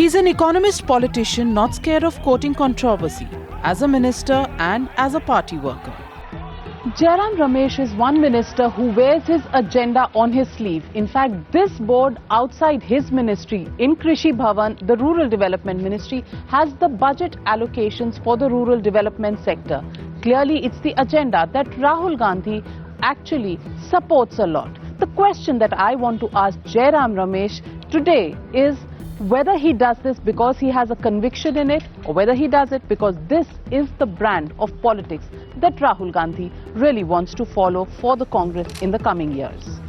He's an economist politician not scared of quoting controversy, as a minister and as a party worker. Jairam Ramesh is one minister who wears his agenda on his sleeve. In fact, this board outside his ministry, in Krishi Bhavan, the Rural Development Ministry, has the budget allocations for the rural development sector. Clearly, it's the agenda that Rahul Gandhi actually supports a lot. The question that I want to ask Jairam Ramesh today is whether he does this because he has a conviction in it, or whether he does it because this is the brand of politics that Rahul Gandhi really wants to follow for the Congress in the coming years.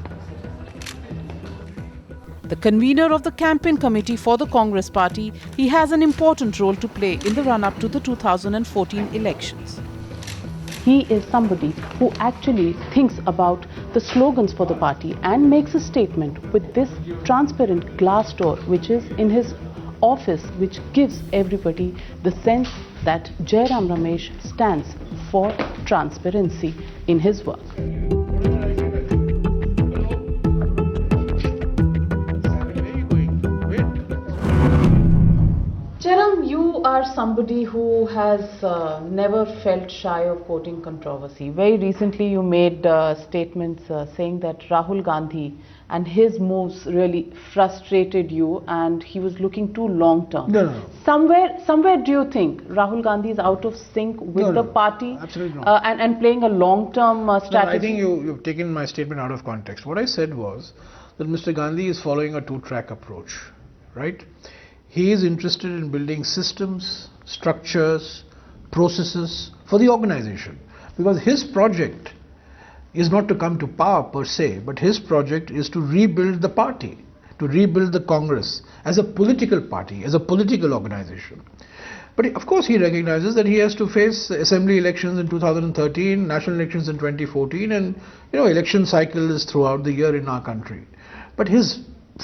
The convener of the campaign committee for the Congress party, he has an important role to play in the run-up to the 2014 elections. He is somebody who actually thinks about the slogans for the party and makes a statement with this transparent glass door which is in his office, which gives everybody the sense that Jairam Ramesh stands for transparency in his work. Jairam, you are somebody who has never felt shy of quoting controversy. Very recently you made statements saying that Rahul Gandhi and his moves really frustrated you and he was looking too long term. No. Somewhere do you think Rahul Gandhi is out of sync with the party? Absolutely not. And playing a long term strategy? No, I think you've taken my statement out of context. What I said was that Mr. Gandhi is following a two-track approach, right? He is interested in building systems, structures, processes for the organization, because his project is not to come to power per se, but his project is to rebuild the party, to rebuild the Congress as a political party, as a political organization. But of course he recognizes that he has to face assembly elections in 2013, national elections in 2014, and election cycles throughout the year in our country. But his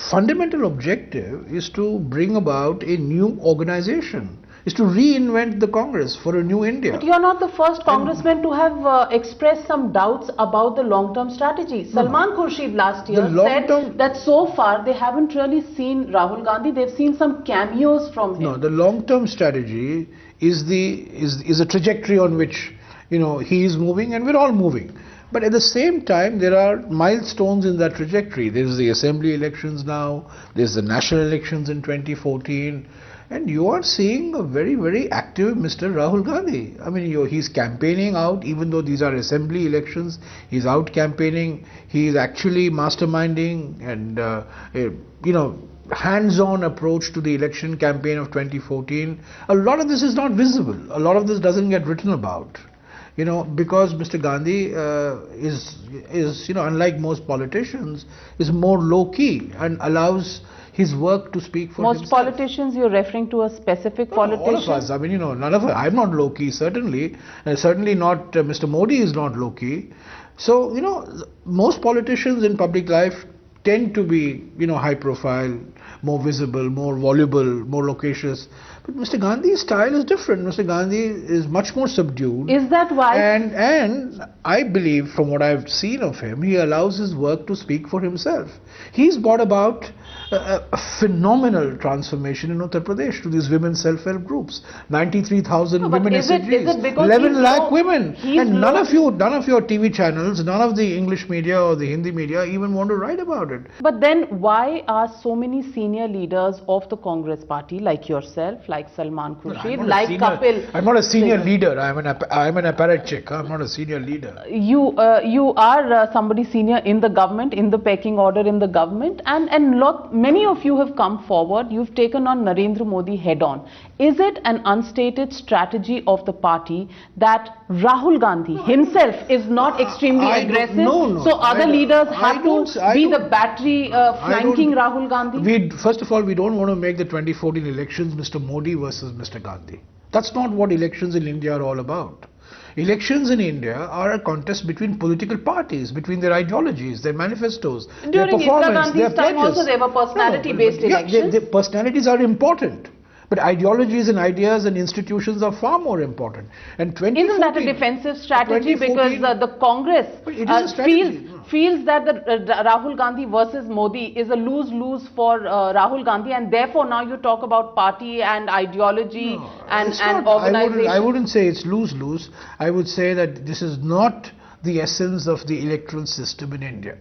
fundamental objective is to bring about a new organization, is to reinvent the Congress for a new India. But you're not the first congressman to have expressed some doubts about the long-term strategy. Salman Khurshid last year said that so far they haven't really seen Rahul Gandhi, they've seen some cameos from him. No, the long-term strategy is a trajectory on which he is moving and we're all moving. But at the same time, there are milestones in that trajectory. There's the assembly elections now, there's the national elections in 2014, and you are seeing a very, very active Mr. Rahul Gandhi. I mean, he's campaigning out, even though these are assembly elections, he's out campaigning, he's actually masterminding and, hands-on approach to the election campaign of 2014. A lot of this is not visible, a lot of this doesn't get written about. Because Mr. Gandhi is unlike most politicians, is more low-key and allows his work to speak for himself. Most politicians, you're referring to a specific politician? All of us. I mean, none of us. I'm not low-key, certainly. Certainly not Mr. Modi is not low-key. So, most politicians in public life tend to be, high-profile, more visible, more voluble, more loquacious. But Mr. Gandhi's style is different. Mr. Gandhi is much more subdued. Is that why? And I believe, from what I've seen of him, he allows his work to speak for himself. He's brought about a phenomenal transformation in Uttar Pradesh to these women's self-help groups. 93,000 women SHGs, 11 lakh women. And none of your TV channels, none of the English media or the Hindi media even want to write about it. But then why are so many senior leaders of the Congress party, like yourself, like Salman Khurshid, like Kapil? I'm not a senior leader. I'm an apparatchik. I'm not a senior leader. You are somebody senior in the government, in the pecking order in the government, and many of you have come forward. You've taken on Narendra Modi head on. Is it an unstated strategy of the party that Rahul Gandhi himself is not extremely aggressive? No. So other leaders have to be the battery flanking Rahul Gandhi? First of all, we don't want to make the 2014 elections Mr. Modi versus Mr. Gandhi. That's not what elections in India are all about. Elections in India are a contest between political parties, between their ideologies, their manifestos, their performance, their pledges. During Indira Gandhi's time also there were personality-based elections. The personalities are important. But ideologies and ideas and institutions are far more important. And 2014, isn't that a defensive strategy? Because the Congress it is a strategy. feels that the Rahul Gandhi versus Modi is a lose-lose for Rahul Gandhi, and therefore now you talk about party and ideology and organization. I wouldn't say it's lose-lose. I would say that this is not the essence of the electoral system in India.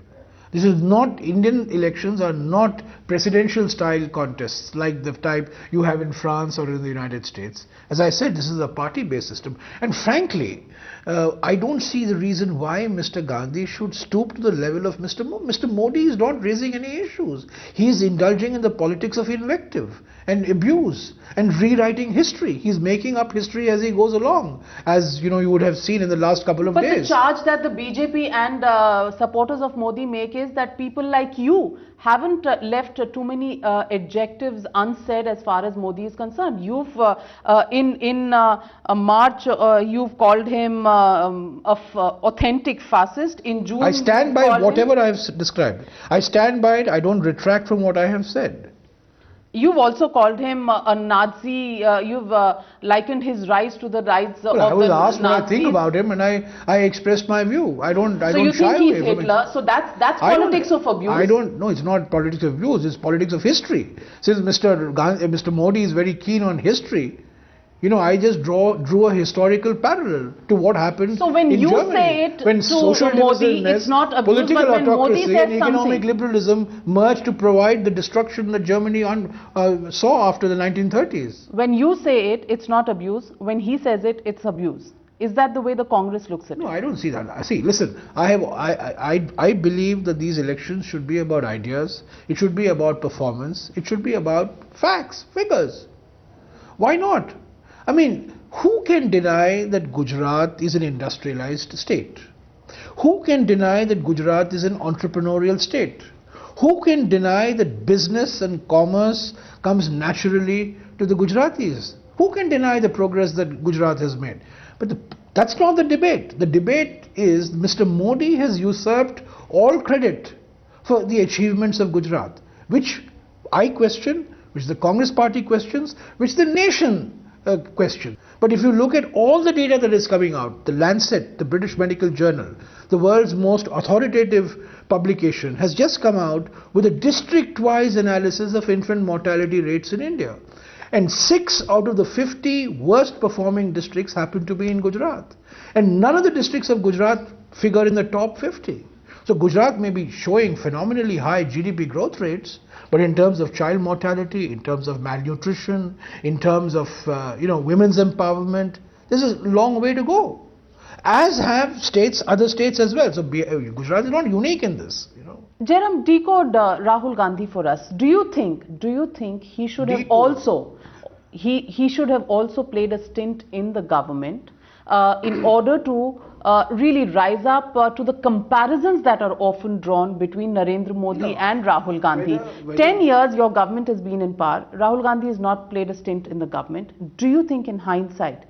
This is not, Indian elections are not presidential style contests like the type you have in France or in the United States. As I said, this is a party based system. And frankly, I don't see the reason why Mr. Gandhi should stoop to the level of Mr. Modi. Mr. Modi is not raising any issues. He is indulging in the politics of invective and abuse and rewriting history. He's making up history as he goes along, as you know, you would have seen in the last couple of days. But the charge that the BJP and supporters of Modi make is that people like you haven't left too many adjectives unsaid as far as Modi is concerned. You've in March you've called him authentic fascist. In June, I stand by whatever I have described. I stand by it. I don't retract from what I have said. You've also called him a Nazi. You've likened his rise to the rise of the Nazis. I was asked what I think about him, and I expressed my view. I don't shy away from it. So you think he's Hitler? So that's politics of abuse. I don't know. It's not politics of abuse. It's politics of history. Since Mr. Modi is very keen on history, you know, I just drew a historical parallel to what happened. So when you Germany, say it when to social Modi, it's not abuse, political but when Modi autocracy says and economic liberalism merged to provide the destruction that Germany saw after the 1930s. When you say it, it's not abuse. When he says it, it's abuse. Is that the way the Congress looks at it? No, I don't see that. See, listen, I believe that these elections should be about ideas. It should be about performance. It should be about facts, figures. Why not? I mean, who can deny that Gujarat is an industrialized state? Who can deny that Gujarat is an entrepreneurial state? Who can deny that business and commerce comes naturally to the Gujaratis? Who can deny the progress that Gujarat has made? But that's not the debate. The debate is Mr. Modi has usurped all credit for the achievements of Gujarat, which I question, which the Congress party questions, which the nation question. But if you look at all the data that is coming out, the Lancet, the British Medical Journal, the world's most authoritative publication, has just come out with a district-wise analysis of infant mortality rates in India. And 6 out of the 50 worst performing districts happen to be in Gujarat. And none of the districts of Gujarat figure in the top 50. So Gujarat may be showing phenomenally high GDP growth rates, but in terms of child mortality, in terms of malnutrition, in terms of women's empowerment, this is a long way to go. As have other states as well. So Gujarat is not unique in this. Jairam, decode Rahul Gandhi for us. Do you think he should have also he should have also played a stint in the government in order to really rise up to the comparisons that are often drawn between Narendra Modi and Rahul Gandhi. 10 years your government has been in power. Rahul Gandhi has not played a stint in the government. Do you think in hindsight,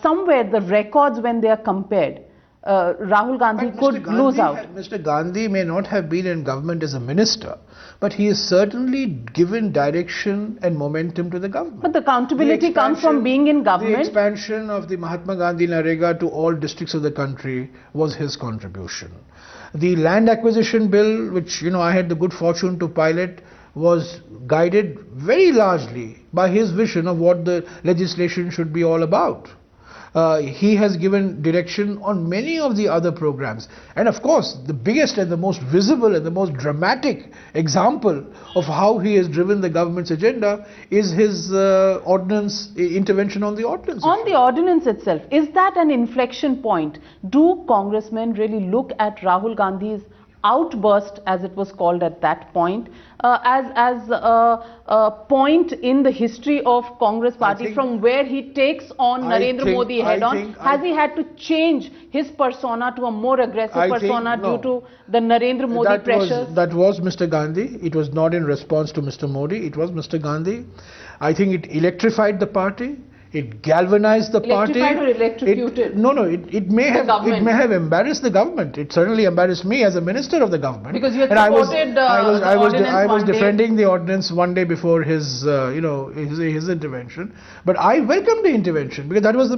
somewhere the records when they are compared, Rahul Gandhi could lose out? Mr. Gandhi may not have been in government as a minister, but he has certainly given direction and momentum to the government. But the accountability comes from being in government. The expansion of the Mahatma Gandhi Narega to all districts of the country was his contribution. The land acquisition bill, which I had the good fortune to pilot, was guided very largely by his vision of what the legislation should be all about. He has given direction on many of the other programs. And of course, the biggest and the most visible and the most dramatic example of how he has driven the government's agenda is his intervention on the ordinance. On the ordinance itself, is that an inflection point? Do congressmen really look at Rahul Gandhi's outburst, as it was called at that point, as a point in the history of Congress party from where he takes on Narendra Modi head on? Has he had to change his persona to a more aggressive persona due to the Narendra Modi pressures? That was Mr. Gandhi. It was not in response to Mr. Modi. It was Mr. Gandhi. I think it electrified the party. It galvanized the party. Electrified or electrocuted? It may have embarrassed the government. It certainly embarrassed me as a minister of the government. Because you had and supported I was one day. defending the ordinance one day before his intervention. But I welcomed the intervention because that was the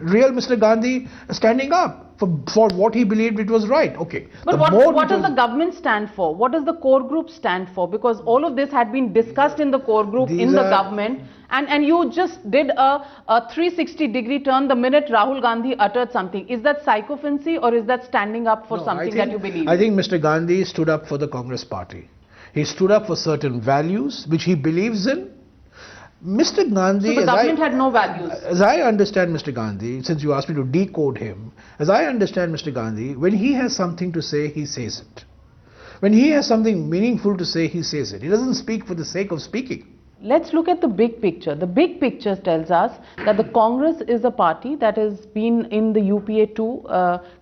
real Mr. Gandhi standing up for what he believed it was right. Okay. But what does the government stand for? What does the core group stand for? Because all of this had been discussed in the core group, in the government, and you just did a 360-degree turn the minute Rahul Gandhi uttered something. Is that sycophancy or is that standing up for something that you believe in? I think Mr. Gandhi stood up for the Congress party. He stood up for certain values which he believes in. Mr. Gandhi... So the government had no values? As I understand Mr. Gandhi, since you asked me to decode him, as I understand Mr. Gandhi, when he has something to say, he says it. When he has something meaningful to say, he says it. He doesn't speak for the sake of speaking. Let's look at the big picture. The big picture tells us that the Congress is a party that has been in the UPA too,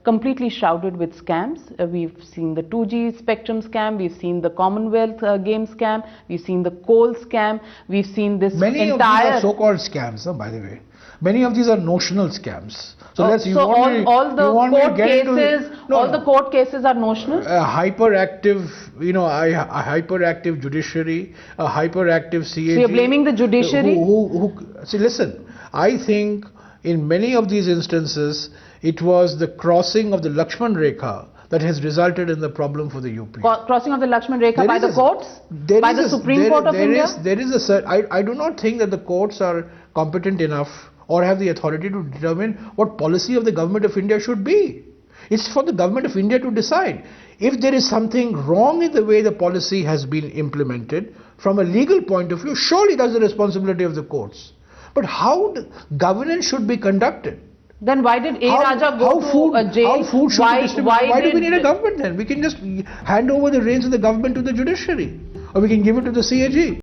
completely shrouded with scams. We've seen the 2G spectrum scam, we've seen the Commonwealth game scam, we've seen the coal scam, we've seen this Many of these are so-called scams, by the way. Many of these are notional scams. So all the court cases are notional? A hyperactive, a hyperactive judiciary, a hyperactive CAG. So you're blaming the judiciary? See, listen, I think in many of these instances, it was the crossing of the Lakshman Rekha that has resulted in the problem for the UP. Crossing of the Lakshman Rekha by the courts? By the Supreme Court of India? I do not think that the courts are competent enough or have the authority to determine what policy of the government of India should be. It's for the government of India to decide. If there is something wrong in the way the policy has been implemented, from a legal point of view, surely that's the responsibility of the courts. But how governance should be conducted? Then why did A. Raja go to a jail? How food should be distributed? Why do we need a government then? We can just hand over the reins of the government to the judiciary. Or we can give it to the CAG.